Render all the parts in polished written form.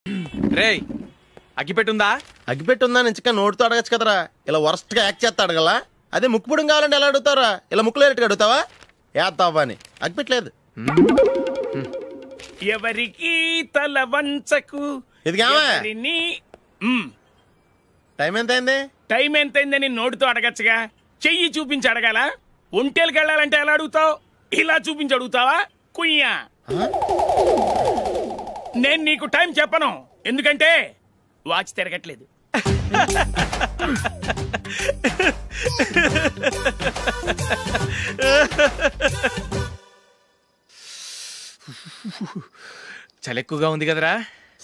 రేయ్ అగ్గిపెట్టుందా? అగ్గిపెట్టుందా నుంచి నోటితో అడగచ్చు కదరా, ఇలా వరస్ట్ గా యాక్ట్ చేస్తా అడగలా. అదే ముక్కుపుడం కావాలంటే ఎలా అడుగుతారా? ఇలా ముక్కులేటట్టు అడుగుతావా? ఏత్తావా అని. అగ్గిపెట్టలేదు. ఎవరికి తల వంచకు. ఇది టైం ఎంత అయింది? టైం ఎంతైందని నోటితో అడగచ్చుగా, చెయ్యి చూపించి అడగాల. ఒంటేలకు వెళ్ళాలంటే ఎలా అడుగుతావు? ఇలా చూపించి అడుగుతావా? కుయ్యా, నేను నీకు టైం చెప్పను, ఎందుకంటే వాచ్ తిరగట్లేదు. చలి ఎక్కువగా ఉంది కదరా.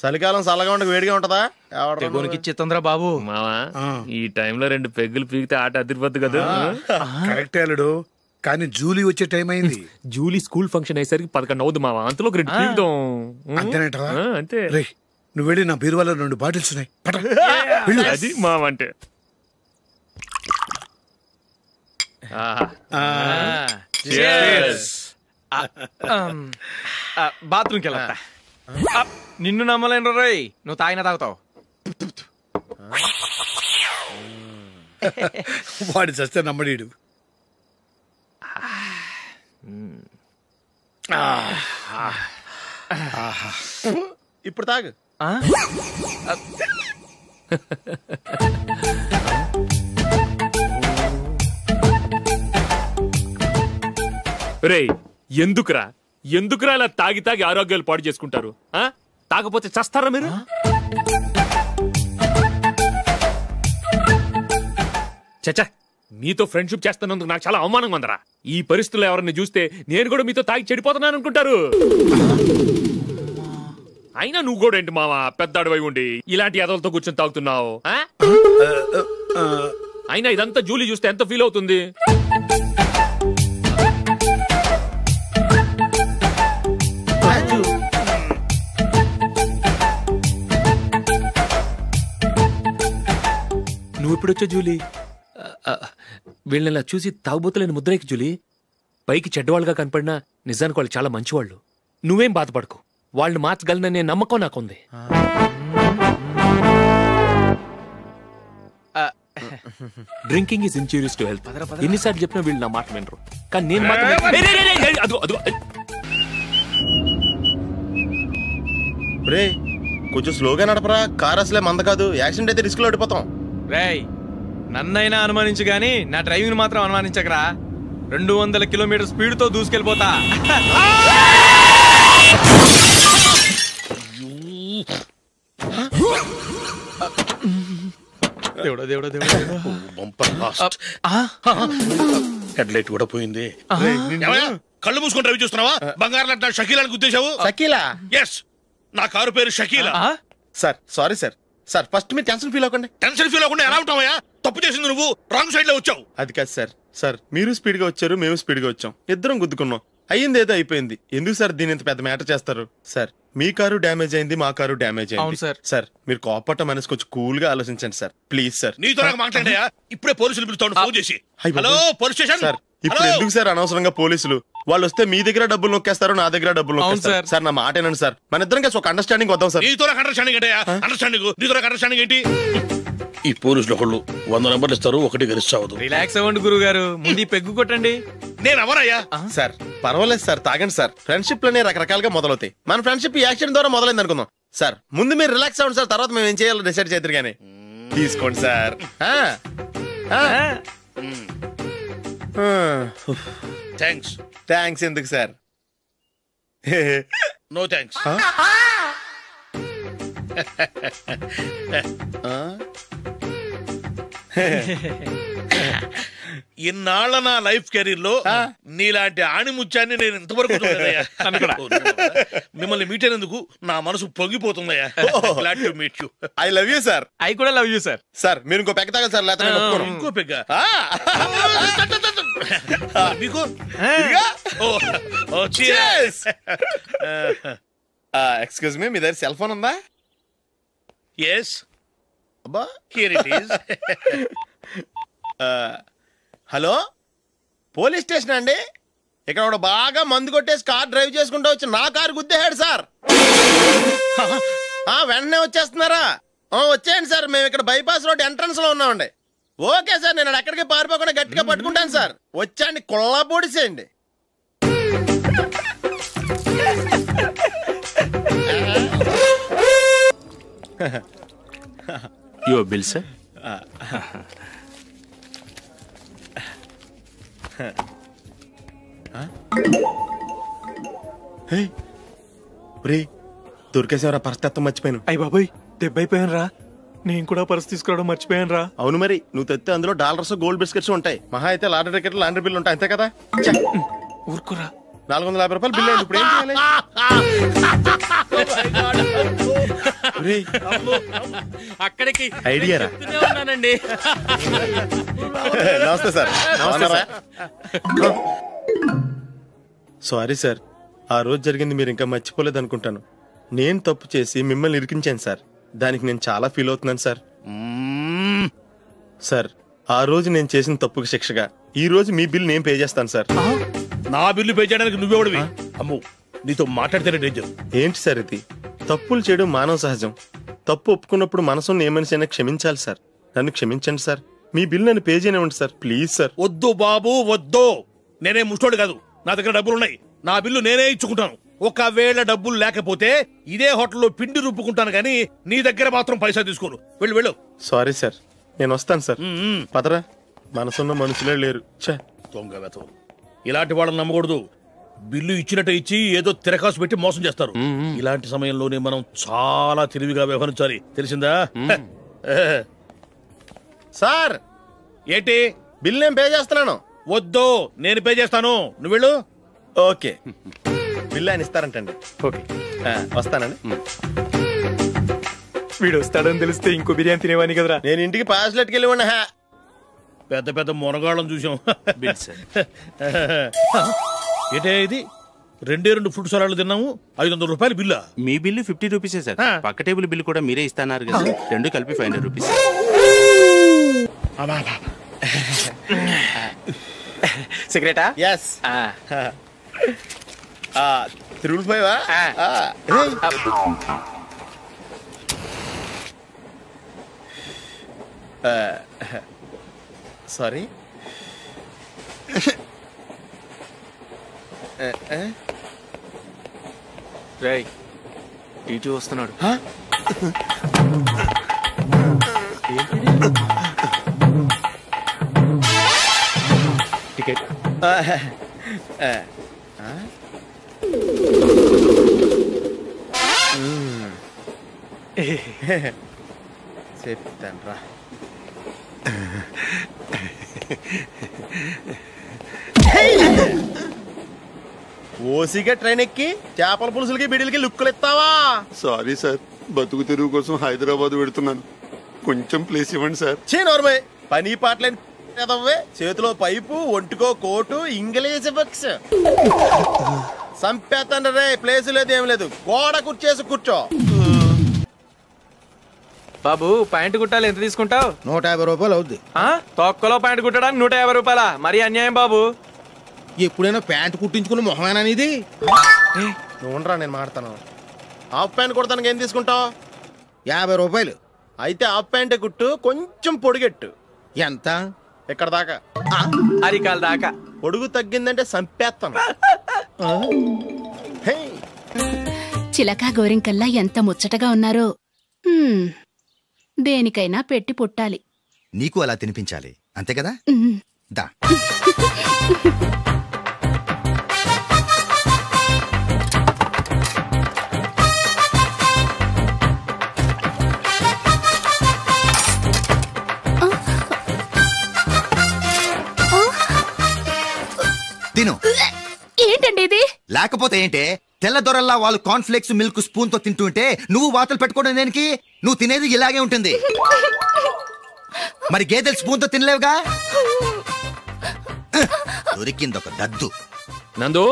చలికాలం చల్లగా ఉండక వేడిగా ఉంటదా? తెగోనికి తొందరరా బాబు. మావా ఈ టైంలో 2 పెగ్గులు పీకితే ఆట అదిరిపోద్దు కదా. కరెక్ట్ అల్లుడు, కానీ జూలీ వచ్చే టైం అయింది. జూలీ స్కూల్ ఫంక్షన్ అయ్యేసరికి 11 అవుద్ది మావా, అంతలో 2 పీకుదాం. అంతేనేటవా? అంతే. రే నువ్వు వెళ్ళి నా బీరువాలో 2 బాటిల్స్ ఉన్నాయి. అది మావా అంటే. బాత్రూమ్కి వెళ్ళా. నిన్ను నమ్మలేను రోయ్, నువ్వు తాగినా తాగుతావు. వాడి చస్తే నమ్మడీడు. ఇప్పుడు తాగు. రే ఎందుకురా ఇలా తాగి తాగి ఆరోగ్యాలు పాడు చేసుకుంటారు? తాగపోతే చస్తారా మీరు? చచ్చా, మీతో ఫ్రెండ్షిప్ చేస్తున్నందుకు నాకు చాలా అవమానంగా ఉందరా. ఈ పరిస్థితుల్లో ఎవరిని చూస్తే నేను కూడా మీతో తాగి చెడిపోతున్నాను అనుకుంటారు. అయినా నువ్వు కూడా ఏంటి మావా, పెద్ద అడవై ఉండి ఇలాంటి ఎదలతో కూర్చొని తాగుతున్నావు? అయినా ఇదంతా జూలీ చూస్తే ఎంత ఫీల్ అవుతుంది? నువ్వు ఎప్పుడొచ్చా జూలీ? వీళ్ళని చూసి తాగుబోతులేని ముద్రేకి జూలీ. పైకి చెడ్డవాళ్ళుగా కనపడినా నిజానికి వాళ్ళు చాలా మంచివాళ్ళు. నువ్వేం బాధపడకు, వాళ్ళని మార్చగలననే నమ్మకం నాకుంది. Drinking is injurious to health. ఎన్నిసార్లు చెప్పినా వీళ్ళు నా మాట వినరు, కానీ నేను మాత్రం. రే కొంచెం స్లోగా నడపరా, కార్ అసలే మంద కాదు. యాక్సిడెంట్ అయితే రిస్క్ లో ఓడిపోతాం. రేయ్ నన్నైనా అనుమానించు గాని నా డ్రైవింగ్ మాత్రం అనుమానించకరా. 200 కిలోమీటర్ స్పీడ్ తో దూసుకెళ్ళిపోతా. దేవుడా దేవుడా దేవుడా, హెడ్ లైట్ కూడా పోయింది. కళ్ళు మూసుకొని రవి చూస్తున్నావా? బంగారం లాంటి షకీలాని గుర్తించావు? షకీలా? ఎస్, నా కారు పేరు Shakeela. Sir sorry sir. Sir first మీరు టెన్షన్ ఫీల్ అవ్వకండి. టెన్షన్ ఫీల్ అవ్వకుండా ఎలా ఉంటావా? తప్పు చేసింది నువ్వు, రాంగ్ సైడ్ లో వచ్చావు. అది కాదు సార్. సార్ మీరు స్పీడ్ గా వచ్చారు, మేము స్పీడ్ గా వచ్చాం, ఇద్దరం గుద్దుకున్నాం. అయ్యింది ఏదో అయిపోయింది. ఎందుకు సార్ దీని ఇంత పెద్ద మ్యాటర్ చేస్తారు? సార్ మీ కారు డ్యామేజ్ అయింది, మా కారు డ్యామేజ్ అయింది. సార్ మీరు కోపట్ట మనసు కొంచెం కూల్ గా ఆలోచించండి సార్, ప్లీజ్ సార్. నీతో నాకు మాట్లాడాయా? ఇప్పుడే పోలీసులు పిలుస్తాను, ఫోన్ చేసి. Hello police station. సార్ ఇప్పుడు ఎందుకు సార్ అనవసరంగా పోలీసులు? వాళ్ళు వస్తే మీ దగ్గర డబ్బులు నొక్కేస్తారు, నా దగ్గర డబ్బులు నొక్కేస్తారు. సార్ నా మాట ఏనండి సార్, మన ఇద్దరం కలిసి ఒక అండర్స్టాండింగ్ వద్దాం సార్. నీతో నాకు అండర్స్టాండింగ్ అంటే అండర్స్టాండింగ్, నీతో నాకు అండర్స్టాండింగ్ ఏంటి? ఈ పోలీసులు ఒకళ్ళు 100 నెంబర్లు ఇస్తారు, ఒకటి గెలిచావదు. రిలాక్స్ అవ్వండి గురువు గారు, ముందు పెగ్గు కొట్టండి. నేను ఎవరయ్యా? సార్ పర్వాలేదు సార్, తాగండి సార్. ఫ్రెండ్షిప్ లోనే రకరకాలుగా మొదలవుతాయి. మన ఫ్రెండ్షిప్ యాక్సిడెంట్ ద్వారా మొదలైంది అనుకుందాం. సార్ ముందు మీరు రిలాక్స్ అవ్వండి సార్, తర్వాత మేము ఏం చేయాలో డిసైడ్ చేద్దరు కానీ. తీసుకోండి సార్. థ్యాంక్స్. థ్యాంక్స్ ఎందుకు సార్? No thanks. ఇన్నాళ్ళ నా లైఫ్ కెరీర్ లో నీలాంటి ఆణిముత్యాన్ని నేను ఇంతవరకు చూడలేదయ్యా. మిమ్మల్ని మీట్ అయినందుకు నా మనసు పొంగిపోతుందయ్యా. Glad to meet you. I love you sir. I కూడా లవ్ యూ సార్. సార్ మీరు ఇంకో పెగ్గ తాగండి సార్, లేకపోతే ఇంకో పెగ్గ మీకు. ఎక్స్క్యూజ్ మీ, మీ దగ్గర సెల్ ఫోన్ ఉందా? ఎస్. అబ్బా here it is. Hello police station అండి. ఇక్కడ ఒక బాగా మందు కొట్టేసి కార్ డ్రైవ్ చేసుకుంటూ వచ్చి నా కారు గుద్దేశాడు సార్. వెంటనే వచ్చేస్తున్నారా? వచ్చేయండి సార్, మేము ఇక్కడ బైపాస్ రోడ్ ఎంట్రన్స్ లో ఉన్నామండి. ఓకే సార్, నేను ఎక్కడికి పారిపోకుండా గట్టిగా పట్టుకుంటాను సార్. వచ్చాండి, కుళ్ళా పొడిసేయండి. Your bill sir. దొరికేసేవరా, పరిస్థితి మర్చిపోయాను. అయ్య బాబాయ్, దెబ్బైపోయాను రా. నేను కూడా పర్స్ తీసుకురావడం మర్చిపోయాను రా. అవును మరి, నువ్వు తెస్తే అందులో డాలర్స్ గోల్డ్ బిస్కెట్స్ ఉంటాయి. మహా అయితే లాటరీ టికెట్ లాండ్రీ బిల్లు ఉంటాయి, అంతే కదా? ఊరుకురా. 450 రూపాయలు బిల్లు అయింది. ఇప్పుడు ఏం చేయాలి? అక్కడికి ఐడియా రా. ఉన్నానండి. నమస్తే సార్. సారీ సార్, ఆ రోజు జరిగింది మీరు ఇంకా మర్చిపోలేదు అనుకుంటాను. నేను తప్పు చేసి మిమ్మల్ని ఇరికించాను సార్. దానికి నేను చాలా ఫీల్ అవుతున్నాను సార్. సార్, ఆ రోజు నేను చేసిన తప్పుకి శిక్షగా ఈ రోజు మీ బిల్ నేను పే చేస్తాను సార్. నా బిల్లు పే చేయడానికి నువ్వెవడివి? అమ్మో, నీతో మాట్లాడితేనే డేంజర్. ఏంటి సార్ ఇది? తప్పులు చేయడం మానవ సహజం. తప్పు ఒప్పుకున్నప్పుడు మనసుని ఏ మనిషి అయినా క్షమించాలి సార్. నన్ను క్షమించండి సార్. మీ బిల్ నన్ను పే చేయనివ్వండి సార్, ప్లీజ్ సార్. వద్దు బాబు, వద్దు. నేనే ముష్టోడు కాదు, నా దగ్గర డబ్బులున్నాయి. నా బిల్లు నేనే ఇచ్చుకుంటాను. ఒకవేళ డబ్బులు లేకపోతే ఇదే హోటల్లో పిండి రుబ్బుకుంటాను, కానీ నీ దగ్గర మాత్రం పైసా తీసుకోను. వెళ్ళు వెళ్ళు. సారీ సార్, నేను వస్తాను సార్. పదరా, మనసున్న మనుషులే లేరు. దొంగ వెతవు. ఇలాంటి వాళ్ళని నమ్మకూడదు. బిల్లు ఇచ్చినట్టు ఇచ్చి ఏదో తిరకాసు పెట్టి మోసం చేస్తారు. ఇలాంటి సమయంలోనే మనం చాలా తెలివిగా వ్యవహరించాలి, తెలిసిందా? సార్, ఏంటి? బిల్ నేను పే చేస్తున్నాను. వద్దు, నేను పే చేస్తాను, నువ్వు వెళ్ళు. ఓకే, బిల్ ఆయన ఇస్తారంటండి. ఓకే, వస్తానండి. వీడు వస్తాడని తెలిస్తే ఇంకో బిర్యానీ తినేవాని కదరా. నేను ఇంటికి పాస్లెట్కి వెళ్ళి ఉన్నా. పెద్ద పెద్ద మునగాళ్ళం చూసాం. Bill sir. ఏంటే ఇది? 2 ఫ్రూట్ సలాడ్లు తిన్నాము, 500 రూపాయలు బిల్లా? మీ బిల్లు 50 రూపీసే సార్. పక్క టేబుల్ బిల్ కూడా మీరే ఇస్తాన్నారు కదా, 2 కలిపి 500 రూపీస్. సిగరెటా? ఎస్. 355. సారీ. రేయ్, టీటీ వస్తున్నాడు. టికెట్. చెప్తాను రా. ఓసిగా ట్రైన్ ఎక్కి చేపల పులుసులకి బిడిలకి లుక్కులు ఇస్తావా? సారీ సార్, బతుకు తెరువు కోసం హైదరాబాద్ పెడుతున్నాను, కొంచెం ప్లేస్ ఇవ్వండి సార్. నోర్మే, పని పాటలేని చేతిలో పైపు, ఒంటికో కోటు, ఇంగ్లీష్ బుక్స్. సంపేతండ్రి రే, ప్లేస్ లేదు ఏం లేదు, గోడ కుర్చేసి కూర్చో. బాబు, ప్యాంటు కుట్టాలి, ఎంత తీసుకుంటావు? 150 రూపాయలు అవుద్ది. తొక్కలో ప్యాంటు కుట్టడానికి 150 రూపాయల? మరి అన్యాయం బాబు. ఎప్పుడైనా ప్యాంటు కుట్టించుకున్న మొహమేనా ఇది? నువ్వు ఉండరా, నేను మాడతాను. హాఫ్ ప్యాంట్ కుడతానికి ఏం తీసుకుంటావు? 50 రూపాయలు. అయితే హాఫ్ ప్యాంటే కుట్టు, కొంచెం పొడిగెట్టు. ఎంత? ఎక్కడ దాకా? అరికాల దాకా. పొడుగు తగ్గిందంటే సంపేస్తాను. చిలకా గోరింకల్లా ఎంత ముచ్చటగా ఉన్నారో. దేనికైనా పెట్టి పుట్టాలి. నీకు అలా తినిపించాలి, అంతే కదా? దా. తిను. ఏంటండి ఇది? లేకపోతే ఏంటే, తెల్లదొరల్లా వాళ్ళు కార్న్ఫ్లేక్స్ మిల్క్ స్పూన్ తో తింటుంటే నువ్వు వాతలు పెట్టుకోవడం దేనికి? నువ్వు తినేది ఇలాగే ఉంటుంది. మరి గేదెలు స్పూన్ తో తినలేవుగా. దొరికింది ఒక దద్దు. నందు,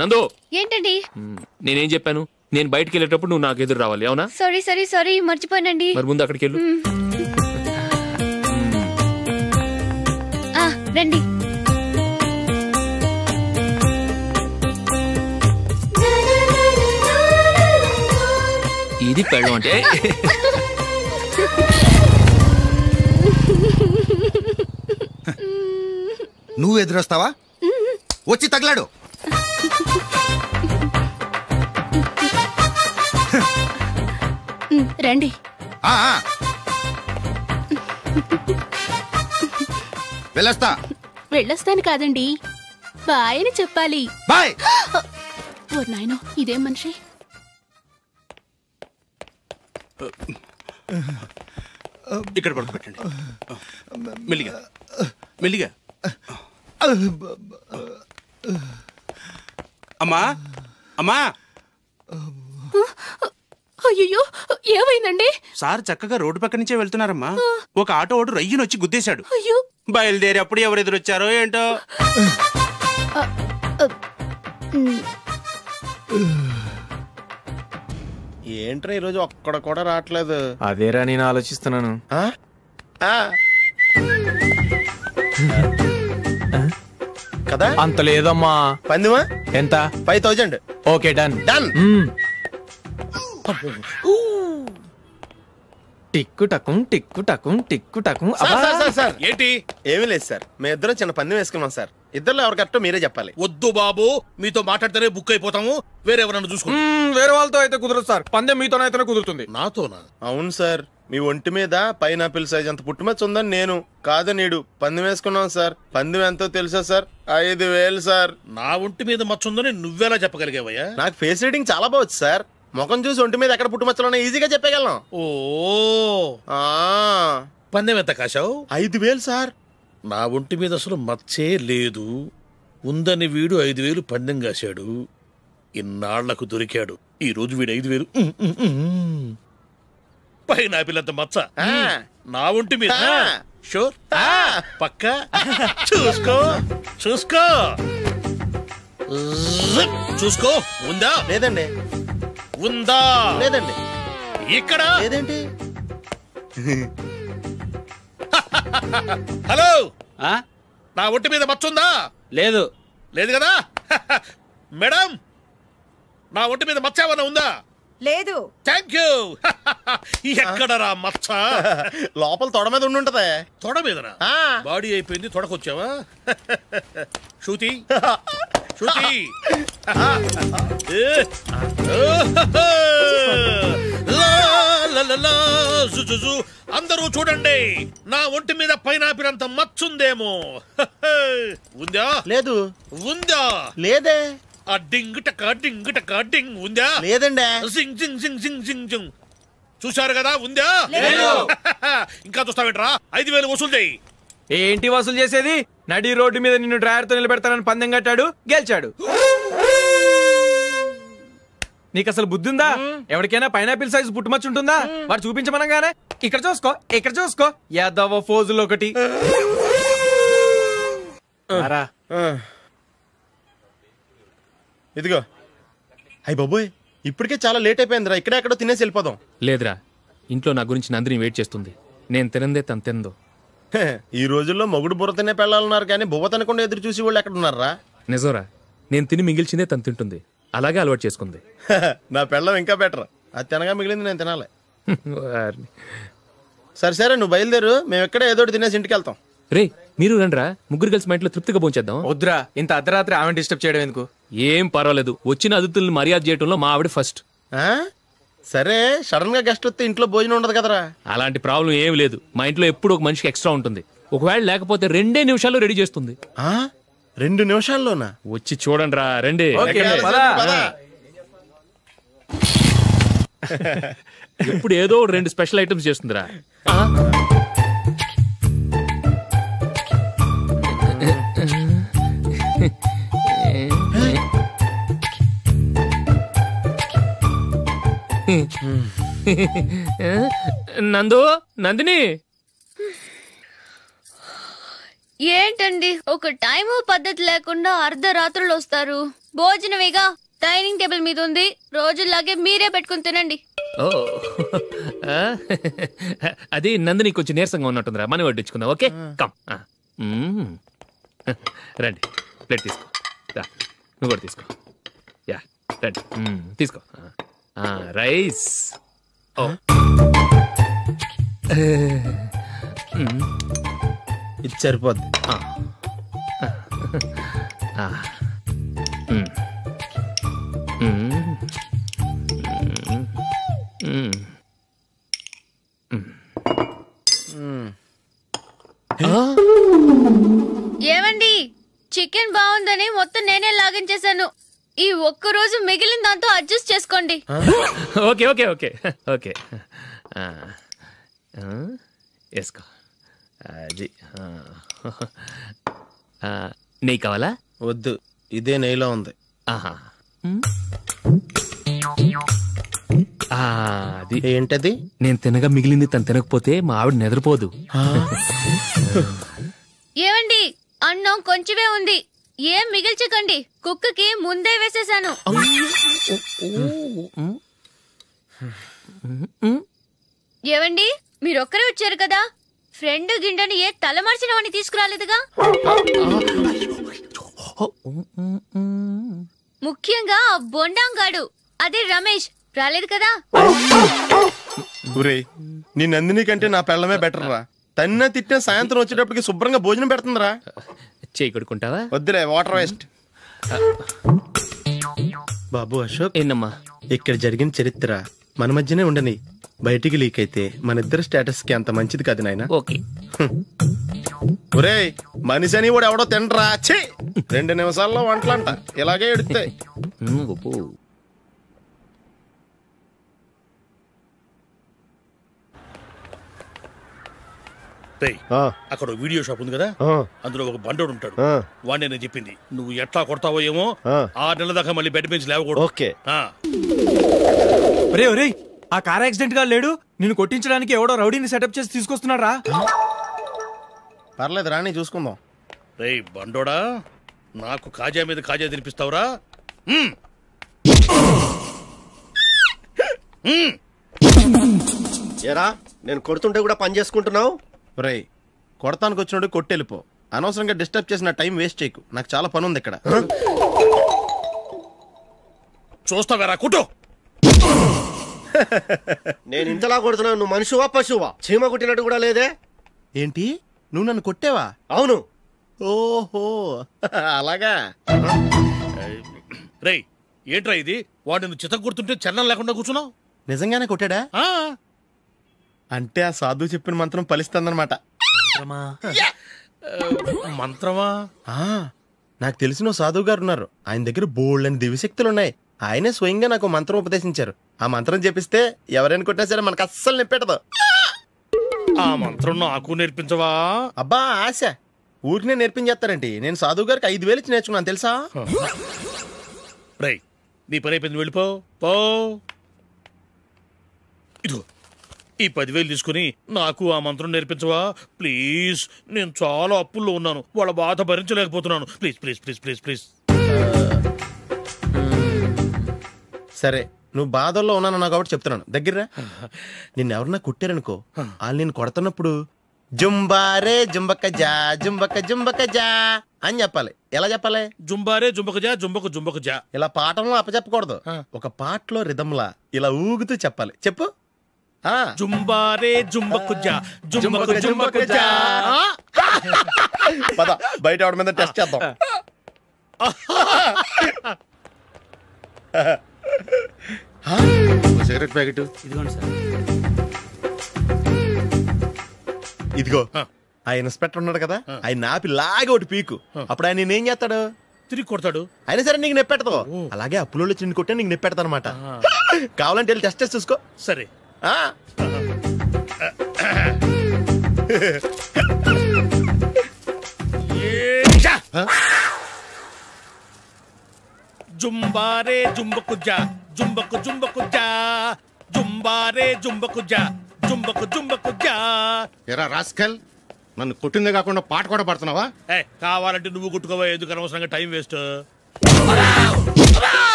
నందు, ఏంటండి? నేనేం చెప్పాను? నేను బయటికి వెళ్ళేటప్పుడు నువ్వు నాకు ఎదురు రావాలి, అవునా? సారీ మర్చిపోయానండి. మరి ముందు అక్కడికి వెళ్ళు. రండి. ఈ ఇది పెళ్ళం అంటే. నువ్వు ఎదురొస్తావా? వచ్చి తగలాడు. రండి. వెళ్ళొస్తా. వెళ్ళొస్తాను కాదండి, బాయ్ అని చెప్పాలి. బాయ్. ఓ నాయనో, ఇదేం మనిషి. ఇక్కడ పడుకోబెట్టండి. మెల్లిగా మెల్లిగా. అమ్మా అమ్మా. అయ్యో, ఏమైందండి? సార్ చక్కగా రోడ్డు పక్క నుంచే వెళ్తున్నారమ్మా. ఒక ఆటో ఓడు రయ్యను వచ్చి గుద్దేశాడు. అయ్యో. బయలుదేరి అప్పుడు ఎవరు ఎదురొచ్చారో ఏంటో. ఏంట్రా ఈరోజు ఒక్కడ కూడా రావట్లేదు? అదేరా నేను ఆలోచిస్తున్నాను. కదా అంత లేదమ్మా. పందిమా ఎంత? 5000. Okay, done done. టిక్కు టకుం టిక్కు టకుం టిక్కు టకుం. సార్ ఏంటి? ఏమీ లేదు సార్, మేము ఇద్దరం చిన్న పందెం వేసుకున్నాం సార్. ఇద్దరులో ఎవరు కరెక్టో మీరే చెప్పాలి. వద్దు బాబు, మీతో మాట్లాడితేనే బుక్ అయిపోతాము. వేరెవరన్నా చూసుకోండి. వేరే వాళ్ళతో అయితే కుదరదు సార్, పందెం మీతోనైతేనే కుదురుతుంది. నాతోనా? అవును సార్, మీ ఒంటి మీద పైనాపిల్ సైజ్ అంత పుట్టుమచ్చ ఉందని నేను కాదనీడు పందెం వేసుకున్నాం సార్. పందెం ఎంతో తెలుసా సార్? 5000 సార్. నా ఒంటి మీద మచ్చ ఉందని నువ్వెలా చెప్పగలిగావయ్యా? నాకు ఫేస్ రీడింగ్ చాలా బాగుంది సార్. ముఖం చూసి ఒంటి మీద ఎక్కడ పుట్టుమచ్చలో ఈజీగా చెప్పగలను. ఓ, పందెం ఎంత కాశావు? 5000 సార్. నా ఒంటి మీద అసలు మచ్చే లేదు. ఉందని వీడు 5000 పందెం కాశాడు. ఇన్నాళ్లకు దొరికాడు. ఈ రోజు వీడు 5000. పైన పిల్లంత మచ్చ నా ఒంటి మీద. షూర్? పక్క చూసుకో చూసుకో చూసుకో. ఉందా? లేదండి. ఉందా? లేదండి. ఇక్కడ లేదేంటి? హలో, నా ఒంటి మీద మచ్చుందా? లేదు. లేదు కదా? మేడం, నా ఒంటి మీద మచ్చ ఏమన్నా ఉందా? లేదు. Thank you. ఎక్కడరా మచ్చ? లోపల తొడ మీద ఉండుంటదే. తొడ మీదనా? బాడీ అయిపోయింది, తొడకొచ్చావా? శృతి శృతి. అందరూ చూడండి, నా ఒంటి మీద పైనాపిల్ అంత మచ్చుందేమో. ఉందా? లేదు. ఉందా? లేదే. ఆ డింగ్ టక డింగ్ టక డింగ్ ఉందా? లేదండి. జింగ్ జింగ్ జింగ్ జింగ్ జింగ్ జింగ్. చూశారు కదా? ఉందా? ఇంకా చూస్తావేంట్రా? 5000 వసూలు చేయి. ఏంటి వసూలు చేసేది? నడి రోడ్డు మీద నిన్ను డ్రైవర్ తో నిలబెడతానని పందెం కట్టాడు, గెలిచాడు. నీకు అసలు బుద్ధి ఉందా? ఎవరికైనా పైనాపిల్ సైజ్ పుట్టుమచ్చు ఉంటుందా? వాడు చూపించమనగానే ఇక్కడ చూసుకో ఇక్కడ చూసుకో యాదవ ఫోజులు ఒకటి. ఇదిగో. అయ్య బాబోయ్, ఇప్పటికే చాలా లేట్ అయిపోయిందిరా. ఇక్కడే ఎక్కడో తినేసి వెళ్ళిపోదాం. లేదురా, ఇంట్లో నా గురించి నందిని వెయిట్ చేస్తుంది. నేను తినందే తను తిందో. ఈ రోజుల్లో మొగుడు బుర్ర తినే పెళ్ళాలన్నారు కానీ బువ్వ తినకుండా ఎదురు చూసి వాళ్ళు ఎక్కడ ఉన్నారా? నిజంరా, నేను తిని మిగిల్చిందే తను తింటుంది. అలాగే అలవాటు చేసుకుంది. నా పెళ్ళం ఇంకా బెటర్. అది తినగా మిగిలింది నేను తినాలి. సరే సరే, నువ్వు బయలుదేరు. మేము ఎక్కడ ఏదో తినేసి ఇంటికి వెళ్తాం. రే, మీరు రండిరా, ముగ్గురు కలిసి మా ఇంట్లో తృప్తిగా పోంచేద్దాం. వద్దురా, ఇంత అర్ధరాత్రి ఆమె డిస్టర్బ్ చేయడం ఎందుకు? ఏం పర్వాలేదు, వచ్చిన అతిథుల్ని మర్యాద చేయడంలో మా ఆవిడ ఫస్ట్. సరే, సడన్ గా గెస్ట్ వస్తే ఇంట్లో భోజనం ఉండదు కదరా? అలాంటి ప్రాబ్లం ఏం లేదు. మా ఇంట్లో ఎప్పుడు ఒక మనిషికి ఎక్స్ట్రా ఉంటుంది. ఒకవేళ లేకపోతే 2 నిమిషాల్లో రెడీ చేస్తుంది. 2 నిమిషాల్లోనా? వచ్చి చూడండి రా, రండి. ఇప్పుడు ఏదో 2 స్పెషల్ ఐటమ్స్ చేస్తుందిరా. నందు, నందిని. ఏంటండి ఒక టైము పద్ధతి లేకుండా అర్ధరాత్రులు వస్తారు? భోజనమేగా డైనింగ్ టేబుల్ మీద ఉంది, రోజుల్లాగే మీరే పెట్టుకుని తినండి. ఓ, అది నందిని కొంచెం నీరసంగా ఉన్నట్టుందిరా, మనం వడ్డించుకుందాం. Okay, come. రండి, ప్లేట్ తీసుకో. నువ్వు కూడా తీసుకో. యా, రండి, తీసుకో. రైస్. ఇది సరిపోద్ది. ఏమండి, చికెన్ బాగుందని మొత్తం నేనే లాగించేశాను. ఈ ఒక్కరోజు మిగిలిన దాంతో అడ్జస్ట్ చేసుకోండి. ఓకే ఓకే ఓకే ఓకే వేసుకో. అది నెయ్యి కావాలా? వద్దు, ఇదే నెయ్యిలో ఉంది. ఆహా, అది ఏంటది? నేను తినగా మిగిలింది తను తినకపోతే మా ఆవిడ నిద్రపోదు. ఏమండి, అన్నం కొంచెమే ఉంది, ఏం మిగిల్చకండి. కుక్కకి ముందే వేసేసాను. ఏవండి, మీరొక్కరే వచ్చారు కదా, ఫ్రెండ్ గిండెని ఏ తలమార్చిన వాడిని తీసుకురాలేదుగా? ముఖ్యంగా బొండాంగాడు, అదే రమేష్ రాలేదు కదా? ఊరే, నీ నందిని కంటే నా పెళ్ళమే బెటర్ రా. తన్న తిట్టిన సాయంత్రం వచ్చేటప్పటికి శుభ్రంగా భోజనం పెడుతుందిరా. చేయి కొడుకుంటావా? వద్దులే, వాటర్ వేస్ట్. బాబు అశోక్, ఏంటమ్మా ఇక్కడ జరిగిన చరిత్ర మన మధ్యనే ఉండని, బయటికి లీక్ అయితే మన ఇద్దరు స్టేటస్ కి అంత మంచిది కాదు నాయన. ఓకే. ఒరే, మనిషి అని కూడా ఎవడో తినరా. 2 నిమిషాల్లో వంటలంట ఇలాగే ఎడుతాయి. అక్కడ వీడియో షాప్ ఉంది కదా, అందులో ఒక బండోడు ఉంటాడు. వాడిని నేను చెప్పింది, నువ్వు ఎట్లా కొడతావో ఏమో, 6 నెలల దాకా మళ్ళీ బెడ్ బెంచ్ లేవకూడదు. ఓకే. ఒరే ఒరే, ఆ కార్ యాక్సిడెంట్ గా లేడు, నిన్ను కొట్టించడానికి ఎవడో రౌడీని సెటప్ చేసి తీసుకొస్తున్నాడు రా. పర్లేదు రాని, చూసుకుందాం. రేయ్ బండోడా, నాకు కాజా మీద కాజా తినిపిస్తావురా? ఏరా, నేను కొడుతుంటే కూడా పని చేసుకుంటున్నావు? రే, కొడతానికి వచ్చినట్టు కొట్టెళ్ళిపో. అనవసరంగా డిస్టర్బ్ చేసిన టైం వేస్ట్ చేయకు, నాకు చాలా పని ఉంది ఇక్కడ. చూస్తావేరా కుట్టు. నేను ఇంతలా కొడుతున్నావు, నువ్వు మనిషివా పశువా? చీమ కొట్టినట్టు కూడా లేదే. ఏంటి, నువ్వు నన్ను కొట్టావా? అవును. ఓహో, అలాగా. రేయ్, ఏంట్రా ఇది? వాడు నువ్వు చిత్త కొడుతుంటే చలనం లేకుండా కూర్చున్నావు. నిజంగానే కొట్టాడా? అంటే ఆ సాధువు చెప్పిన మంత్రం ఫలిస్తుందన్నమాట. మంత్రమా? నాకు తెలిసిన సాధువు గారు ఉన్నారు, ఆయన దగ్గర బోల్డని దివ్యశక్తులు ఉన్నాయి. ఆయనే స్వయంగా నాకు మంత్రం ఉపదేశించారు. ఆ మంత్రం చెప్పిస్తే ఎవరైనా కొట్టినా సరే మనకు అస్సలు నిప్పెట్టదు. ఆ మంత్రం నాకు నేర్పించవా? అబ్బా ఆశ, ఊరినే నేర్పించేస్తారండి. నేను సాధువు గారికి 5,000 ఇచ్చి నేర్చుకున్నాను తెలుసా. రేయ్, నీ పని అయిపోయింది, వెళ్ళిపో. పో. ఇదిగో ఈ 10,000 తీసుకుని నాకు ఆ మంత్రం నేర్పించవా ప్లీజ్? నేను చాలా అప్పుల్లో ఉన్నాను, వాళ్ళ బాధ భరించలేకపోతున్నాను. Please please please please please. సరే, నువ్వు బాధల్లో ఉన్నాను నాకు కాబట్టి చెప్తున్నాను. దగ్గర నిన్ను ఎవరన్నా కుట్టారనుకో, వాళ్ళు నేను కొడుతున్నప్పుడు జుంబారే జుంబక జా జుంబక జుంబక జా అని చెప్పాలి. ఎలా చెప్పాలి? జుంబారే జుంబక జా జుంబక జుంబక జా. ఇలా పాఠంలో అప్పచెప్పకూడదు, ఒక పాటలో రిధంలా ఇలా ఊగుతూ చెప్పాలి. చెప్పు. జుంబారే జుంబకు జా జుంబకు జుంబకు జా. పద, బయట ఆవిడ మీద టెస్ట్ చేద్దాం. సిగరెట్ ప్యాకెట్ ఇదిగోండి సార్. ఇదిగో, ఆ ఇన్స్పెక్టర్ ఉన్నాడు కదా, ఆయన ఆపి లాగా ఒకటి పీకు. అప్పుడు ఆయన నేనేం చేస్తాడు? తిరిగి కొడతాడు. అయినా సరే నీకు నెప్పెడతావు. అలాగే అప్పులో చిన్న కొట్టే నీకు నెప్పెడతా అనమాట. కావాలంటే వెళ్ళి టెస్ట్ చేసి చూసుకో. సరే. జుంబారే జుంబకు జా జుంబకు జుంబకు జా జుంబారే జుంబకు జా జుంబకు జుంబకు జా. ఎరా రాస్కల్, నన్ను కొట్టిందే కాకుండా పాట కూడా పడుతున్నావా? కావాలంటే నువ్వు కొట్టుకోవా, ఎందుకు అనవసరంగా టైం వేస్ట్.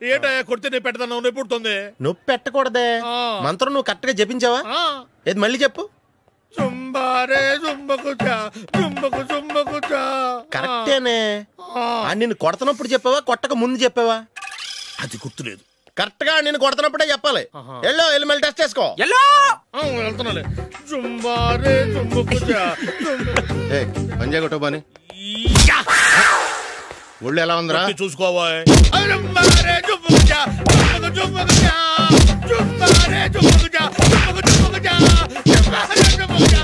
ఏంటో కొడితే నేను పెడతాను, నొప్పి పుడుతుంది. నొప్పి పెట్టకూడదే. మంత్రం నువ్వు కరెక్ట్ గా జపించావా? ఏది మళ్ళీ చెప్పు. జుంబారే జుంబకుచా జుంబకు జుంబకుచా. కరెక్టేనే. నిన్ను కొడుతున్నప్పుడు చెప్పావా కొట్టక ముందు చెప్పావా? అది గుర్తులేదు. కరెక్ట్ గా నేను కొడుతున్నప్పుడే చెప్పాలి. ఎల్లో ఎలిమెంట్ టెస్ట్ చేసుకో. వెళ్తున్నాలే. జుంబారే జుంబకుచా. పంజా కొట్టబాని ఒళ్ళు ఎలా ఉందిరా చూసుకోవా. జుంబారే జుంబకుచా జుంబకు జుంబకుచా జుంబారే జుంబకుచా జుంబకు జుంబకుచా జుంబారే జుంబకుచా.